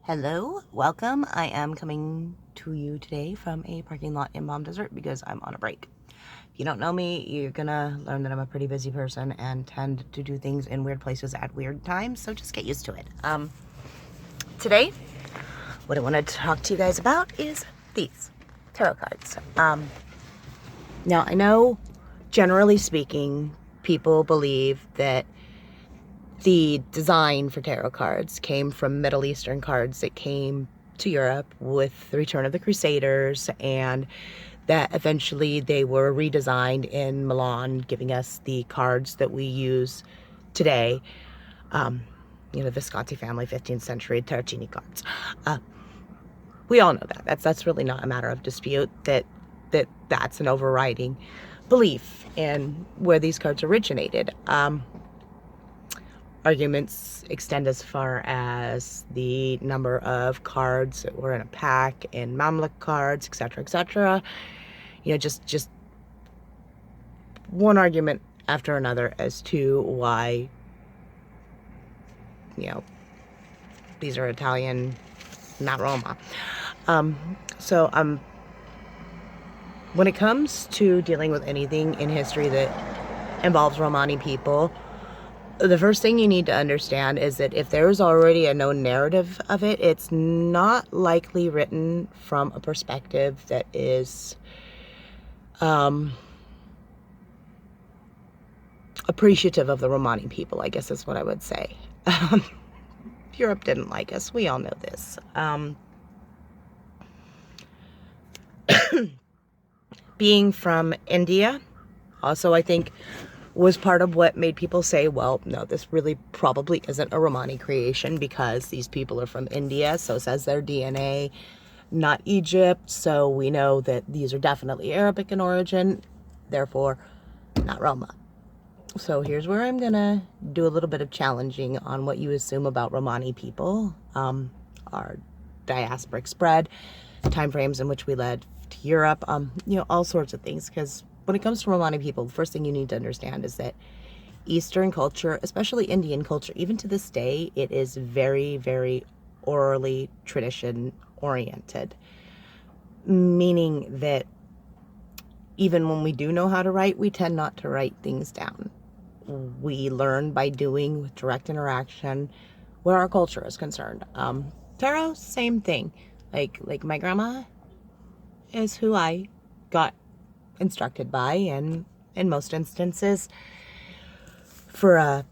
Hello, welcome. I am coming to you today from a parking lot in Palm Desert because I'm on a break. If you don't know me, you're gonna learn that I'm a pretty busy person and tend to do things in weird places at weird times, so just get used to it. Today, what I want to talk to you guys about is these tarot cards. Now, I know, generally speaking, people believe that the design for tarot cards came from Middle Eastern cards that came to Europe with the return of the Crusaders, and that eventually they were redesigned in Milan, giving us the cards that we use today. The Visconti family 15th century Tarocchini cards. We all know that. That's really not a matter of dispute, that's an overriding belief in where these cards originated. Arguments extend as far as the number of cards that were in a pack and Mamluk cards, etc., etc. Just one argument after another as to why, these are Italian, not Roma. When it comes to dealing with anything in history that involves Romani people, the first thing you need to understand is that if there's already a known narrative of it, it's not likely written from a perspective that is appreciative of the Romani people, I guess is what I would say. Europe didn't like us. We all know this. Being from India, also, I think, was part of what made people say, well, no, this really probably isn't a Romani creation because these people are from India, so says their DNA, not Egypt, so we know that these are definitely Arabic in origin, therefore not Roma. So here's where I'm gonna do a little bit of challenging on what you assume about Romani people, our diasporic spread, time frames in which we led to Europe, all sorts of things, because when it comes to Romani people, the first thing you need to understand is that Eastern culture, especially Indian culture, even to this day, it is very, very orally tradition oriented. Meaning that even when we do know how to write, we tend not to write things down. We learn by doing with direct interaction where our culture is concerned. Tarot, same thing. Like my grandma is who I got instructed by, and in most instances for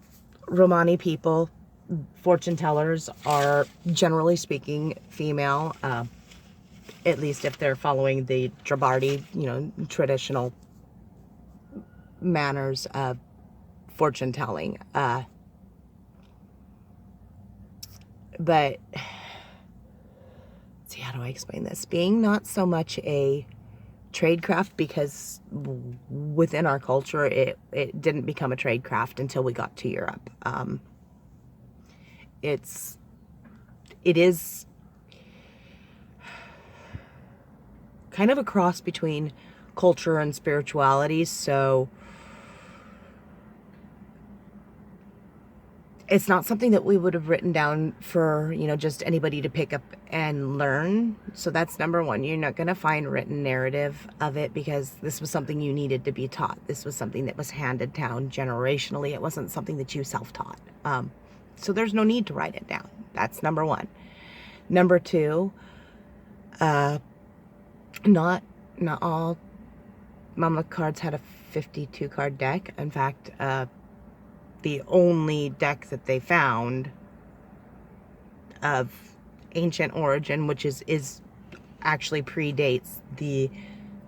Romani people, fortune tellers are generally speaking female, at least if they're following the Drabardi, traditional manners of fortune telling. But see, how do I explain this? Being not so much a tradecraft, because within our culture it didn't become a tradecraft until we got to Europe. It is kind of a cross between culture and spirituality, so it's not something that we would have written down for, just anybody to pick up and learn. So that's number one. You're not going to find written narrative of it because this was something you needed to be taught. This was something that was handed down generationally. It wasn't something that you self-taught. So there's no need to write it down. That's number one. Number two, not all Mamluk cards had a 52 card deck. In fact, the only deck that they found of ancient origin, which is actually predates the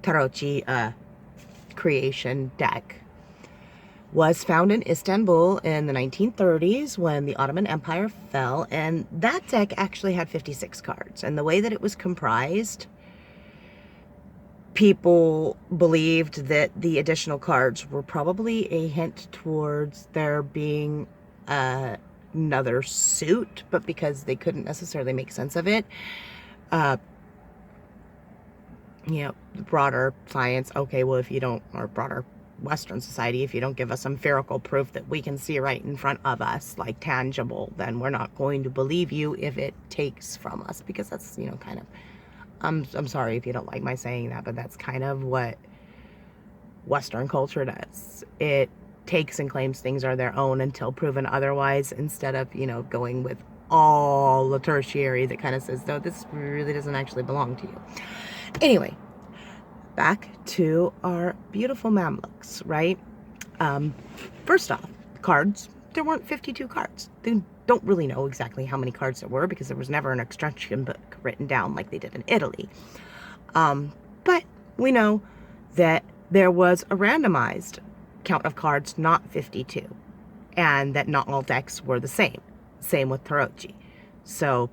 Tarocchi creation deck, was found in Istanbul in the 1930s when the Ottoman Empire fell, and that deck actually had 56 cards. And the way that it was comprised, people believed that the additional cards were probably a hint towards there being another suit, but because they couldn't necessarily make sense of it, broader science, okay, well, if you don't, or broader Western society, if you don't give us empirical proof that we can see right in front of us, like tangible, then we're not going to believe you if it takes from us, because that's, kind of, I'm sorry if you don't like my saying that, but that's kind of what Western culture does. It takes and claims things are their own until proven otherwise, instead of, going with all the tertiary that kind of says, no, this really doesn't actually belong to you. Anyway, back to our beautiful Mamluks, right? First off, cards. There weren't 52 cards. They don't really know exactly how many cards there were, because there was never an instruction book written down like they did in Italy. But we know that there was a randomized count of cards, not 52, and that not all decks were the same. Same with Tarotchi. So,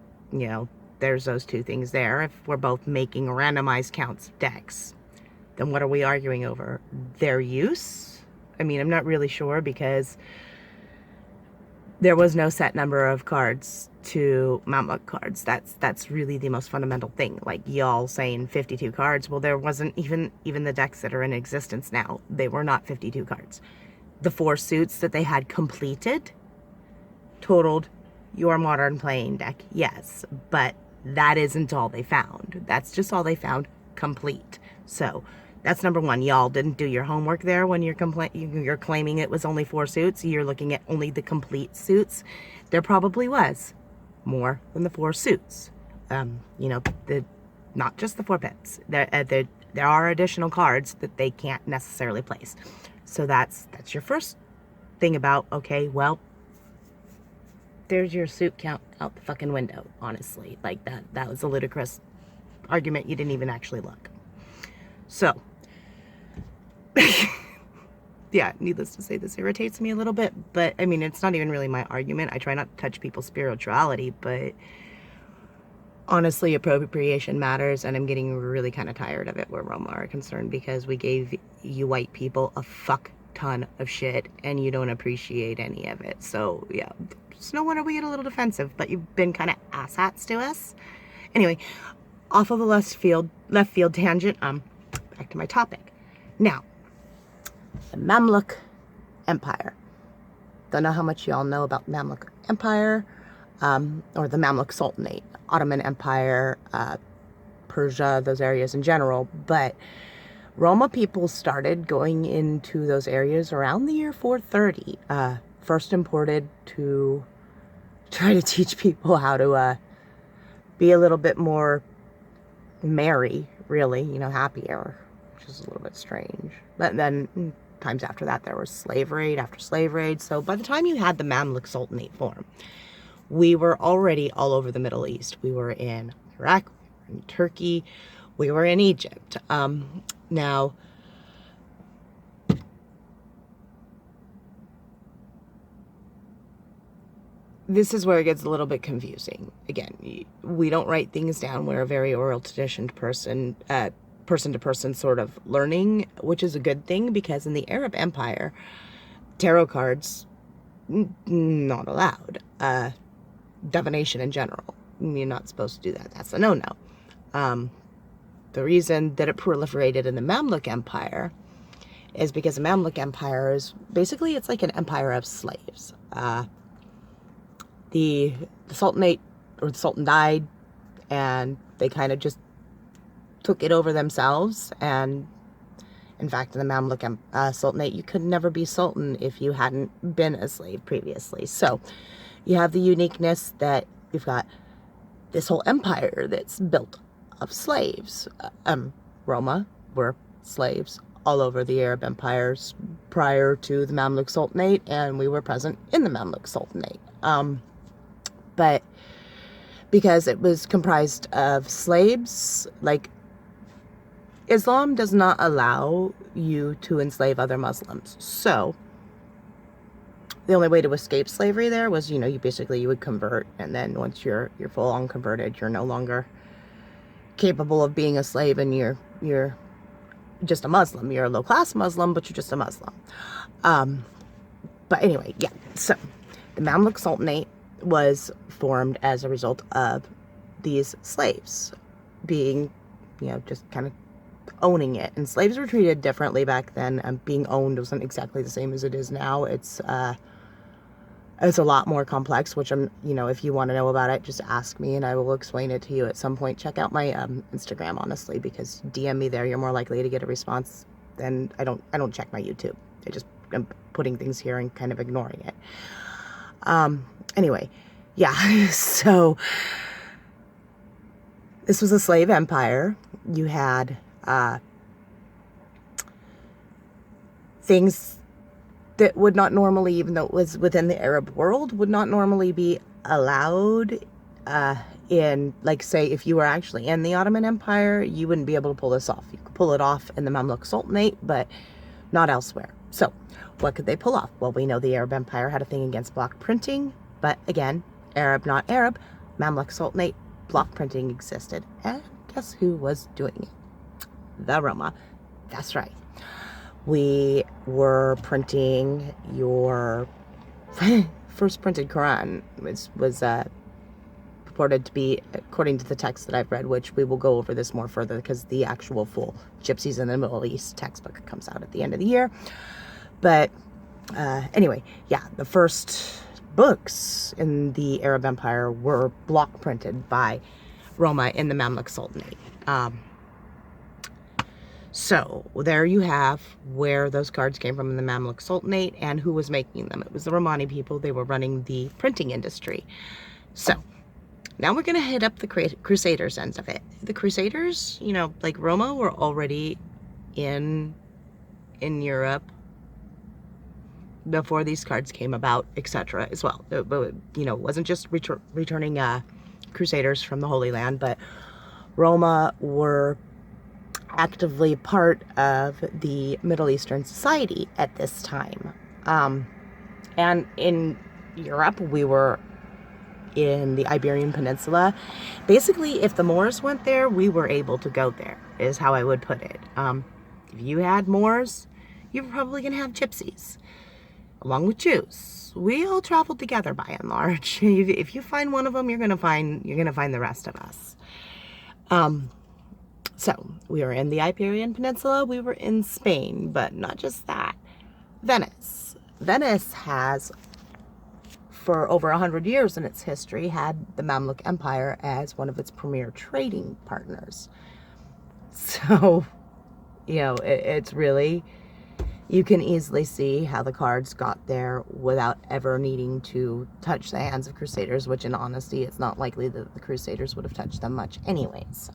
there's those two things there. If we're both making randomized counts of decks, then what are we arguing over? Their use? I mean, I'm not really sure, because there was no set number of cards to Mamluk cards. That's really the most fundamental thing. Like y'all saying 52 cards. Well, there wasn't even the decks that are in existence now. They were not 52 cards. The 4 suits that they had completed totaled your modern playing deck, yes, but that isn't all they found. That's just all they found complete. So that's number one. Y'all didn't do your homework there when you're claiming it was only 4 suits. You're looking at only the complete suits. There probably was more than the 4 suits. Not just the 4 pips. There are additional cards that they can't necessarily place. So that's your first thing about, okay, well, there's your suit count out the fucking window, honestly. Like, that was a ludicrous argument. You didn't even actually look. So, yeah, needless to say, this irritates me a little bit, but, I mean, it's not even really my argument. I try not to touch people's spirituality, but honestly, appropriation matters, and I'm getting really kind of tired of it where Roma are concerned, because we gave you white people a fuck ton of shit, and you don't appreciate any of it. So, yeah, it's no wonder we get a little defensive, but you've been kind of asshats to us. Anyway, off of the left field tangent, back to my topic. Now, the Mamluk Empire. Don't know how much y'all know about Mamluk Empire, or the Mamluk Sultanate, Ottoman Empire, Persia, those areas in general, but Roma people started going into those areas around the year 430, first imported to try to teach people how to be a little bit more merry, really, happier, which is a little bit strange. But then times after that, there was slave raid after slave raid. So by the time you had the Mamluk Sultanate form, we were already all over the Middle East. We were in Iraq, we were in Turkey, we were in Egypt. Now, this is where it gets a little bit confusing. Again, we don't write things down. We're a very oral traditioned person to person sort of learning, which is a good thing, because in the Arab Empire, tarot cards, not allowed. Divination in general, you're not supposed to do that. That's a no-no. The reason that it proliferated in the Mamluk Empire is because the Mamluk Empire is basically, it's like an empire of slaves. The Sultanate, or the Sultan, died, and they kind of just took it over themselves. And in fact, in the Mamluk Sultanate, you could never be Sultan if you hadn't been a slave previously. So you have the uniqueness that you've got this whole empire that's built of slaves. Roma were slaves all over the Arab empires prior to the Mamluk Sultanate, and we were present in the Mamluk Sultanate. But because it was comprised of slaves, like, Islam does not allow you to enslave other Muslims. So the only way to escape slavery there was, you would convert, and then once you're full on converted, you're no longer capable of being a slave, and you're just a Muslim. You're a low-class Muslim, but you're just a Muslim. But anyway, yeah. So the Mamluk Sultanate was formed as a result of these slaves being, just kind of owning it. And slaves were treated differently back then. Being owned wasn't exactly the same as it is now. It's a lot more complex, which if you want to know about it, just ask me and I will explain it to you at some point. Check out my Instagram, honestly, because DM me there. You're more likely to get a response than I don't check my YouTube. I'm putting things here and kind of ignoring it. Anyway, yeah, so this was a slave empire. You had things that would not normally, even though it was within the Arab world, would not normally be allowed in, like, say, if you were actually in the Ottoman Empire, you wouldn't be able to pull this off. You could pull it off in the Mamluk Sultanate, but not elsewhere. So what could they pull off? Well, we know the Arab Empire had a thing against block printing, but again, Arab, not Arab, Mamluk Sultanate, block printing existed. And guess who was doing it? The Roma. That's right. We were printing your first printed Quran was purported to be, according to the text that I've read, which we will go over this more further because the actual full Gypsies in the Middle East textbook comes out at the end of the year. But anyway, yeah, the first books in the Arab Empire were block printed by Roma in the Mamluk Sultanate. So there you have where those cards came from in the Mamluk Sultanate and who was making them. It was the Romani people. They were running the printing industry. So now we're going to hit up the Crusaders end of it. The Crusaders, like Roma, were already in Europe before these cards came about, etc. as well. But, it wasn't just returning Crusaders from the Holy Land, but Roma were actively part of the Middle Eastern society at this time. And in Europe, we were in the Iberian Peninsula. Basically, if the Moors went there, we were able to go there, is how I would put it. If you had Moors, you're probably going to have Gypsies, along with Jews. We all traveled together by and large. If you find one of them, you're going to find the rest of us. So we were in the Iberian Peninsula, we were in Spain, but not just that. Venice. Venice has, for over 100 years in its history, had the Mamluk Empire as one of its premier trading partners. So, it's really, you can easily see how the cards got there without ever needing to touch the hands of Crusaders, which in honesty, it's not likely that the Crusaders would have touched them much anyways.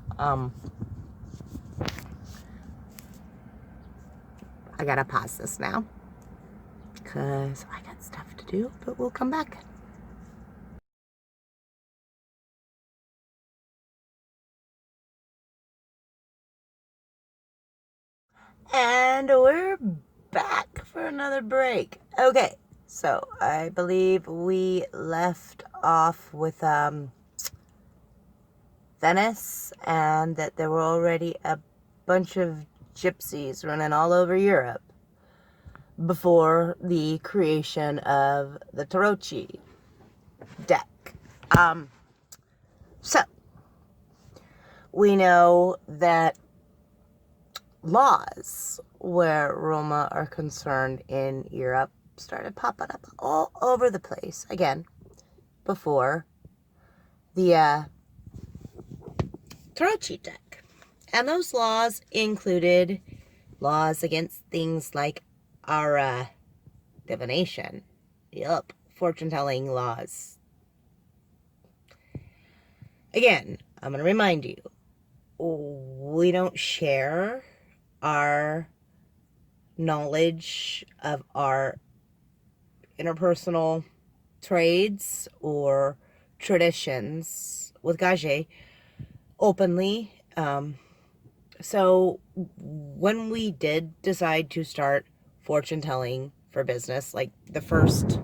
I gotta pause this now because I got stuff to do, but we'll come back. And we're back for another break. Okay, so I believe we left off with Venice, and that there were already a bunch of gypsies running all over Europe before the creation of the Tarot deck. So we know that laws where Roma are concerned in Europe started popping up all over the place, again, before the Tarot deck. And those laws included laws against things like our divination. Yup, fortune-telling laws. Again, I'm going to remind you, we don't share our knowledge of our interpersonal trades or traditions with Gage openly. So when we did decide to start fortune telling for business, like the first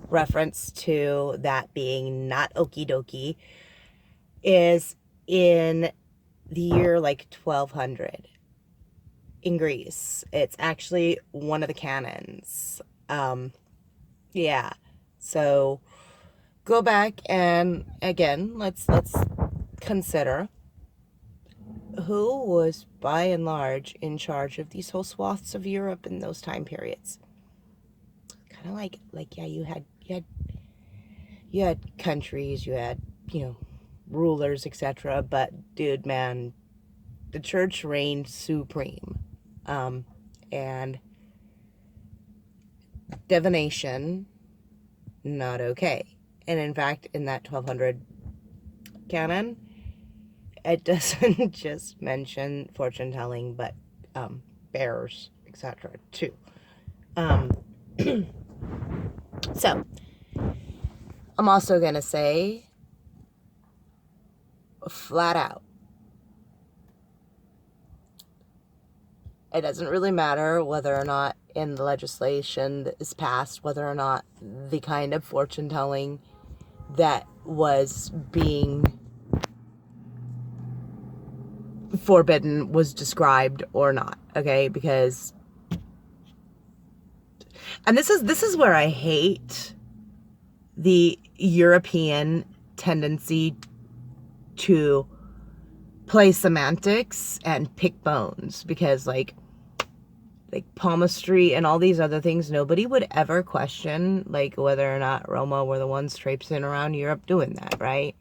reference to that being not okie dokie is in the year like 1200 in Greece. It's actually one of the canons. Yeah. So go back and again, let's consider who was by and large in charge of these whole swaths of Europe in those time periods. Kind of like yeah, you had countries, you had, rulers, etc. But dude, man, the church reigned supreme. And divination, not okay. And in fact, in that 1200 canon, it doesn't just mention fortune telling, but bears, etc. too. So, I'm also going to say, flat out, it doesn't really matter whether or not in the legislation that is passed, whether or not the kind of fortune telling that was being forbidden was described or not, okay? Because, and this is where I hate the European tendency to play semantics and pick bones, because like palmistry and all these other things, nobody would ever question like whether or not Roma were the ones traipsing around Europe doing that, right?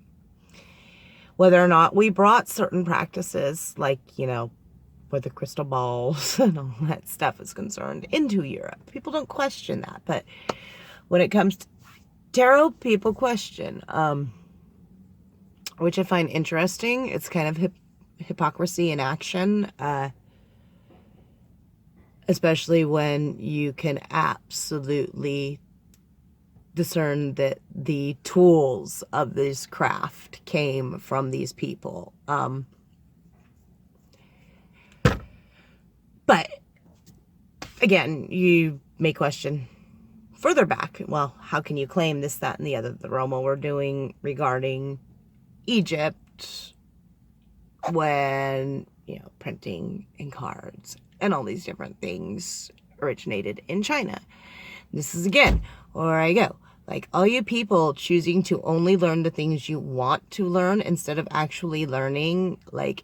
Whether or not we brought certain practices like, where the crystal balls and all that stuff is concerned into Europe. People don't question that. But when it comes to tarot, people question, which I find interesting. It's kind of hypocrisy in action, especially when you can absolutely discern that the tools of this craft came from these people. But again, you may question further back, well, how can you claim this, that, and the other the Roma were doing regarding Egypt when, printing and cards and all these different things originated in China? This is again where I go. Like, all you people choosing to only learn the things you want to learn instead of actually learning, like,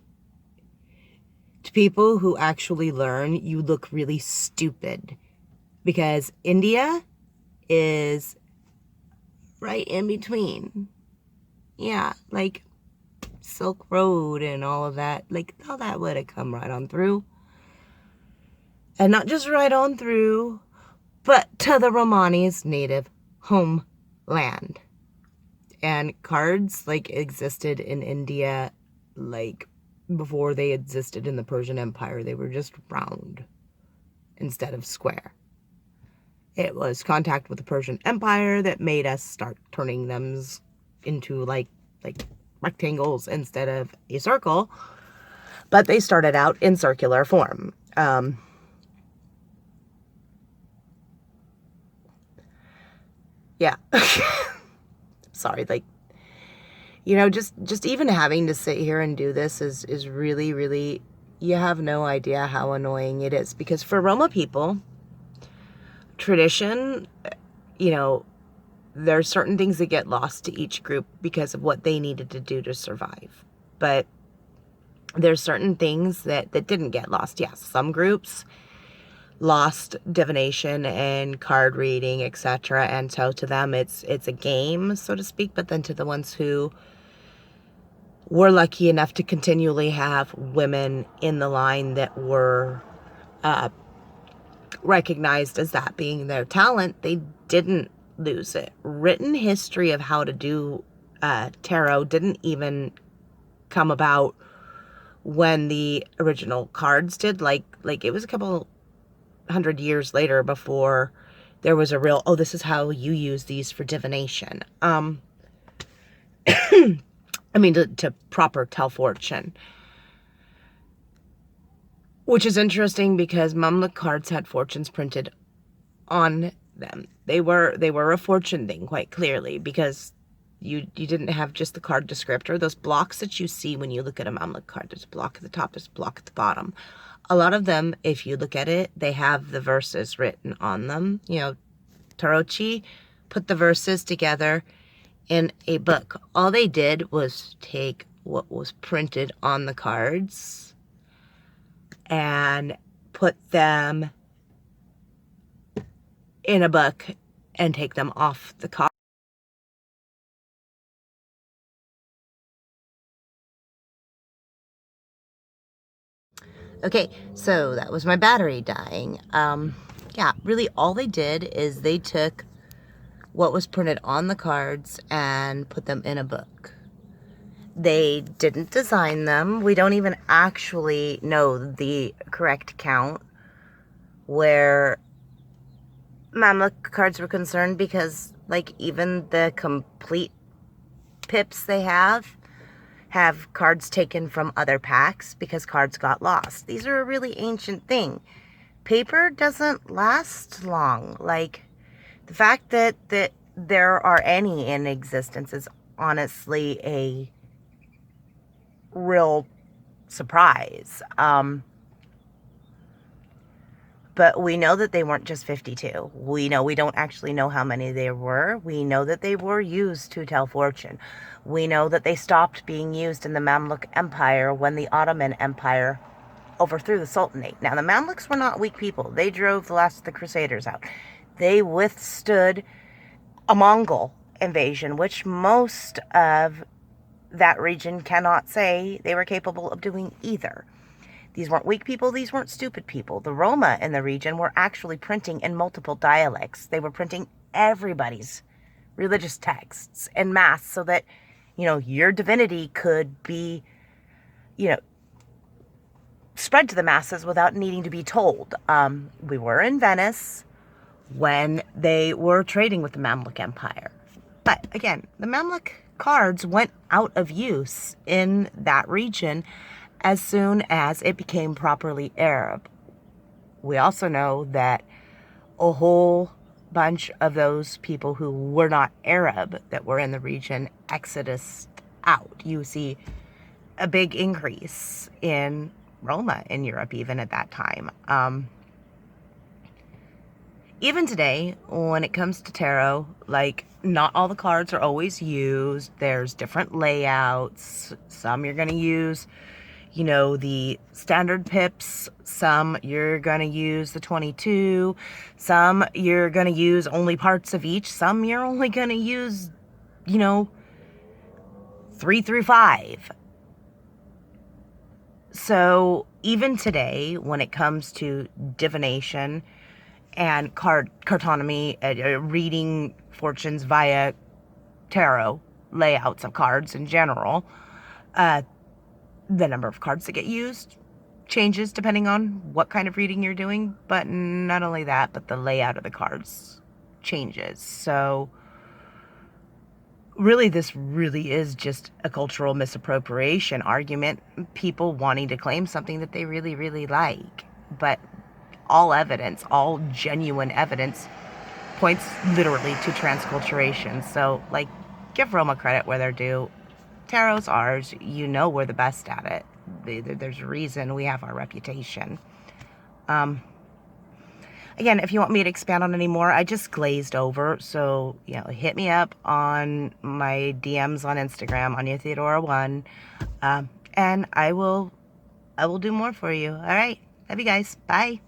to people who actually learn, you look really stupid. Because India is right in between. Yeah, like Silk Road and all of that. Like, all that would have come right on through. And not just right on through, but to the Romani's native homeland. And cards, like, existed in India, like, before they existed in the Persian Empire. They were just round instead of square. It was contact with the Persian Empire that made us start turning them into, like rectangles instead of a circle. But they started out in circular form. Yeah. Sorry, like, just even having to sit here and do this is really, really, you have no idea how annoying it is. Because for Roma people, tradition, there are certain things that get lost to each group because of what they needed to do to survive. But there's certain things that didn't get lost. Yes, some groups lost divination and card reading, etc. And so to them, it's a game, so to speak. But then to the ones who were lucky enough to continually have women in the line that were recognized as that being their talent, they didn't lose it. Written history of how to do tarot didn't even come about when the original cards did. Like it was a couple 100 years later before there was a real, oh, this is how you use these for divination. I mean, to proper tell fortune. Which is interesting because Mamluk cards had fortunes printed on them. They were a fortune thing, quite clearly, because you didn't have just the card descriptor. Those blocks that you see when you look at a Mamluk card, there's a block at the top, there's a block at the bottom. A lot of them, if you look at it, they have the verses written on them. Tarochi put the verses together in a book. All they did was take what was printed on the cards and put them in a book and take them off the card. Okay, so that was my battery dying. Yeah, really all they did is they took what was printed on the cards and put them in a book. They didn't design them. We don't even actually know the correct count where Mamluk cards were concerned, because like even the complete pips they have cards taken from other packs because cards got lost. These are a really ancient thing. Paper doesn't last long. Like, the fact that there are any in existence is honestly a real surprise. But we know that they weren't just 52. We don't actually know how many there were. We know that they were used to tell fortune. We know that they stopped being used in the Mamluk Empire when the Ottoman Empire overthrew the Sultanate. Now, the Mamluks were not weak people. They drove the last of the Crusaders out. They withstood a Mongol invasion, which most of that region cannot say they were capable of doing either. These weren't weak people. These weren't stupid people. The Roma in the region were actually printing in multiple dialects. They were printing everybody's religious texts en masse so that, your divinity could be, spread to the masses without needing to be told. We were in Venice when they were trading with the Mamluk Empire. But again, the Mamluk cards went out of use in that region as soon as it became properly Arab. We also know that a whole bunch of those people who were not Arab that were in the region exodus out. You see a big increase in Roma in Europe even at that time. Even today, when it comes to tarot, like, not all the cards are always used. There's different layouts. Some you're going to use, the standard pips. Some you're going to use the 22. Some you're going to use only parts of each. Some you're only going to use, 3 through 5. So even today, when it comes to divination and cartonomy, reading fortunes via tarot layouts of cards in general, the number of cards that get used changes depending on what kind of reading you're doing. But not only that, but the layout of the cards changes. So really, this really is just a cultural misappropriation argument. People wanting to claim something that they really, really like. But all evidence, all genuine evidence, points literally to transculturation. So, like, give Roma credit where they're due. Tarot's ours. We're the best at it. There's a reason we have our reputation. Again, if you want me to expand on any more, I just glazed over. So, hit me up on my DMs on Instagram, Anya Theodora1. And I will do more for you. All right. Love you guys. Bye.